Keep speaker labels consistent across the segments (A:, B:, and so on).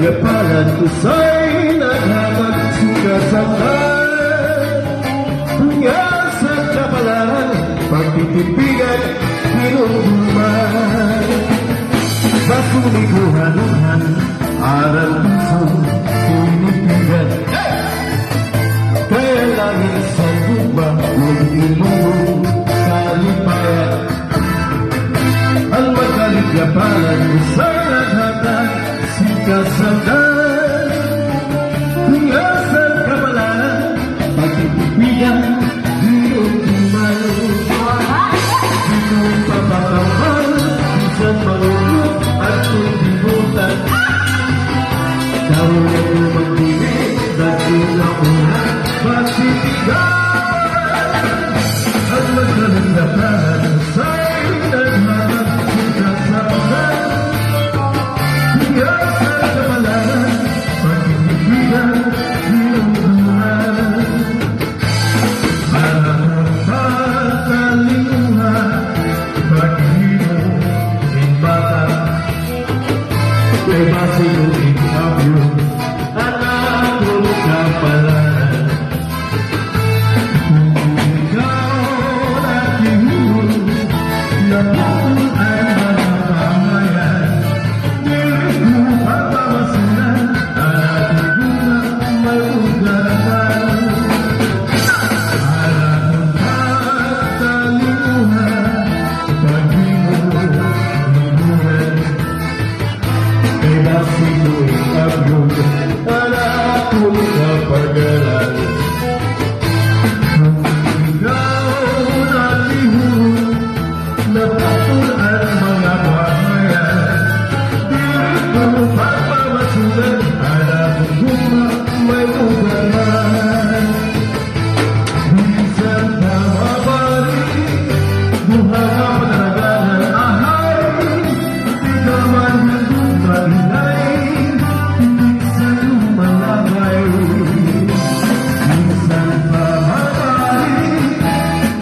A: kegagalan usai naghamat sukasalan. Punya sekapalan pagtitipigan hinumduman. Sa suniguhan-uhan aral puso pinipigan. Kaya langit sa lupa huwag ilong kalipayan. Ang magkaligapalan usay naghatan sikasalan. Kaya sa kapalan pagtitipigan hinumduman. Dito papataman isang marunong at kulibutan. Daw na magdilig dahil na una pagtitigan. At magkalindapan sa'y naghanap sikasalan. Kaya sa kapalan pagtitipigan hinumduman. Para magkalimuhan paghimo ng bata. Kay basilo ikabyo anak ko ka pala. Kung ikaw nakihulo na buong ay mga pamayan, nilip mo ang pamasunan anak ko na may ugatan. Alam mo magkalimuhan paghimo ng buwan. Kay basilo ikabyo anak ko ka pagalan. Kung ikaw nakihulo na patulan mga pamayan, nilip mo ang pamasunan anak ko na may ugatan. Minsan pamabalik buha ka padalagan ahay. Di naman nagdumalinay minsan lumalabay. Minsan pamabalik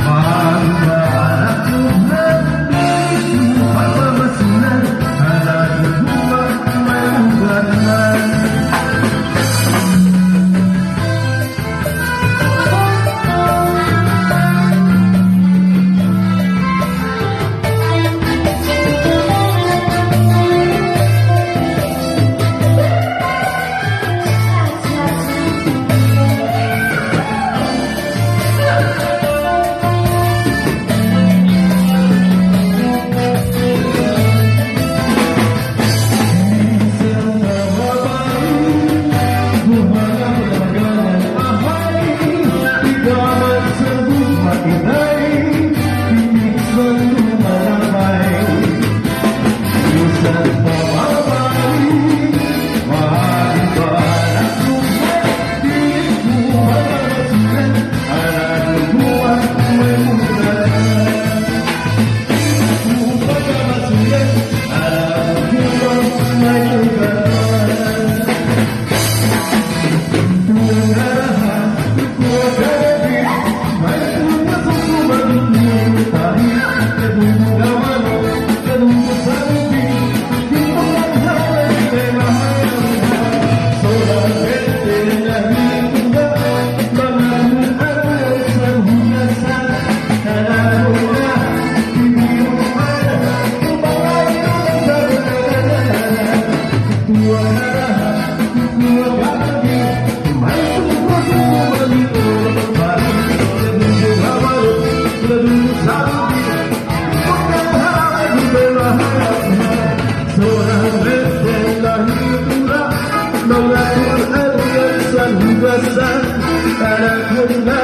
A: mahal ba anak ko na nilip mo ang pamasunan anak ko na may ugatan. Anak ko na